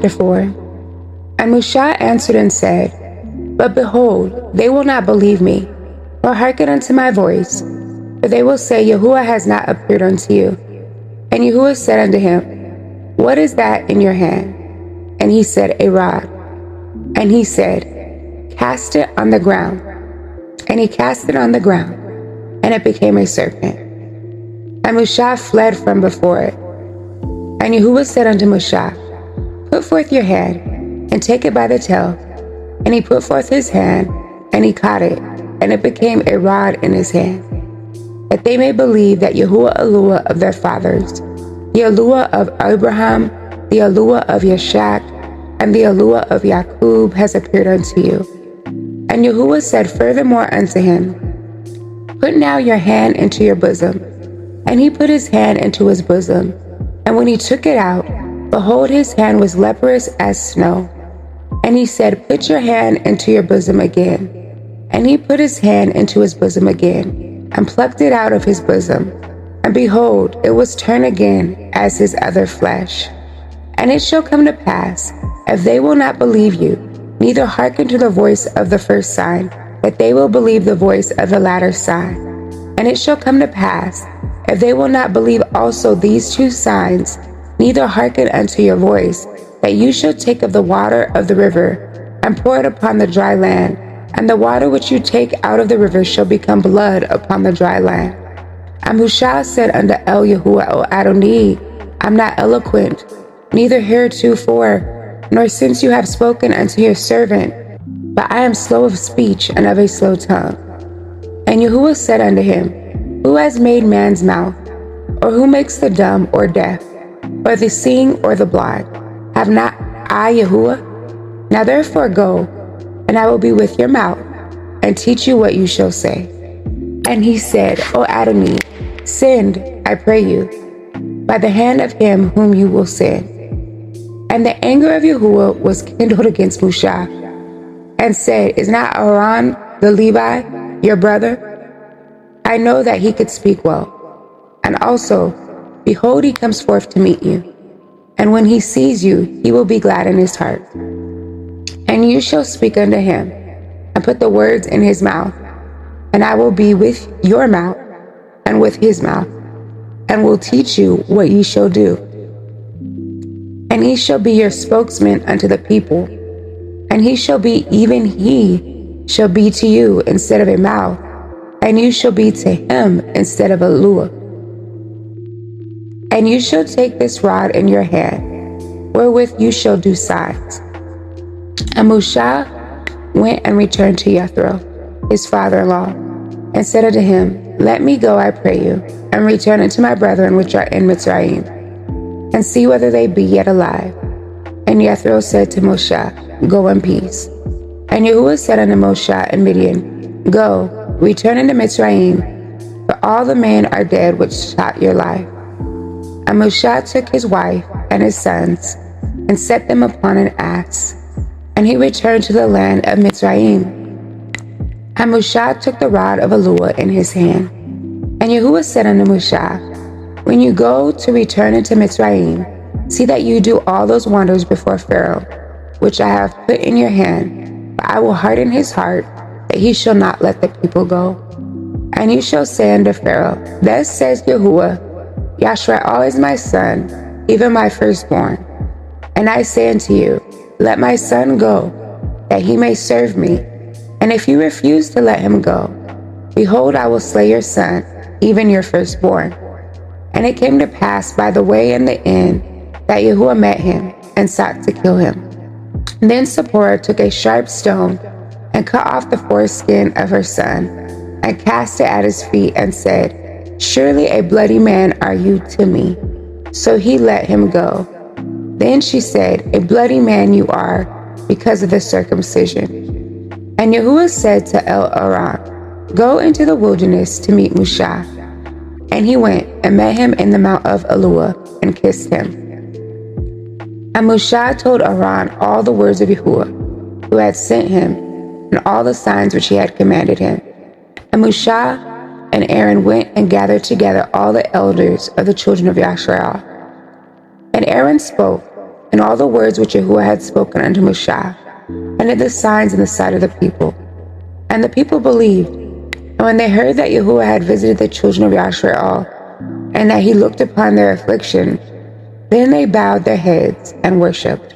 chapter 4. And Moshe answered and said, But behold, they will not believe me, or hearken unto my voice, for they will say, Yahuwah has not appeared unto you. And Yahuwah said unto him, What is that in your hand? And he said, A rod. And he said, Cast it on the ground. And he cast it on the ground, and it became a serpent. And Moshe fled from before it. And Yahuwah said unto Moshe, Put forth your hand, and take it by the tail. And he put forth his hand, and he caught it, and it became a rod in his hand, that they may believe that Yahuwah Eluah of their fathers, the Eluah of Abraham, the Eluah of Yishak, and the Eluah of Jacob has appeared unto you. And Yahuwah said furthermore unto him, Put now your hand into your bosom. And he put his hand into his bosom, and when he took it out, behold, his hand was leprous as snow. And he said, Put your hand into your bosom again. And he put his hand into his bosom again, and plucked it out of his bosom. And behold, it was turned again as his other flesh. And it shall come to pass, if they will not believe you, neither hearken to the voice of the first sign, that they will believe the voice of the latter sign. And it shall come to pass, if they will not believe also these two signs, neither hearken unto your voice, that you shall take of the water of the river, and pour it upon the dry land, and the water which you take out of the river shall become blood upon the dry land. And Moshe said unto El Yahuwah, O Adonai, I'm not eloquent, neither heretofore, nor since you have spoken unto your servant, but I am slow of speech and of a slow tongue. And Yahuwah said unto him, Who has made man's mouth? Or who makes the dumb or deaf, or the seeing or the blind? Have not I Yahuwah? Now therefore go, and I will be with your mouth, and teach you what you shall say. And he said, O Adonai, send, I pray you, by the hand of him whom you will send. And the anger of Yahuwah was kindled against Moshe, and said, Is not Aaron the Levi your brother? I know that he could speak well. And also, behold, he comes forth to meet you. And when he sees you, he will be glad in his heart. And you shall speak unto him, and put the words in his mouth. And I will be with your mouth, and with his mouth, and will teach you what ye shall do. And he shall be your spokesman unto the people. And he shall be, even he shall be to you instead of a mouth, and you shall be to him instead of a lure. And you shall take this rod in your hand, wherewith you shall do signs. And Moshe went and returned to Jethro, his father-in-law, and said unto him, Let me go, I pray you, and return unto my brethren which are in Mitzrayim, and see whether they be yet alive. And Jethro said to Moshe, Go in peace. And Yahuwah said unto Moshe in Midian, Go, return into Mitzrayim, for all the men are dead which sought your life. And Moshe took his wife and his sons, and set them upon an ass, and he returned to the land of Mitzrayim. And Moshe took the rod of Eluah in his hand. And Yahuwah said unto Moshe, When you go to return into Mitzrayim, see that you do all those wonders before Pharaoh, which I have put in your hand, for I will harden his heart, that he shall not let the people go. And you shall say unto Pharaoh, Thus says Yahuwah, Yashrael is my son, even my firstborn. And I say unto you, Let my son go, that he may serve me. And if you refuse to let him go, behold, I will slay your son, even your firstborn. And it came to pass by the way and the inn, that Yahuwah met him, and sought to kill him. Then Zipporah took a sharp stone, and cut off the foreskin of her son, and cast it at his feet, and said, Surely a bloody man are you to me. So he let him go. Then she said, A bloody man you are, because of the circumcision. And Yahuwah said to El-Aron, Go into the wilderness to meet Moshe. And he went and met him in the mount of Eluah, and kissed him. And Moshe told Aaron all the words of Yahuwah, who had sent him, and all the signs which he had commanded him. And Moshe and Aaron went and gathered together all the elders of the children of Yashrael. And Aaron spoke, and all the words which Yahuwah had spoken unto Moshe, and did the signs in the sight of the people. And the people believed. And when they heard that Yahuwah had visited the children of Yashrael, and that he looked upon their affliction, then they bowed their heads and worshipped.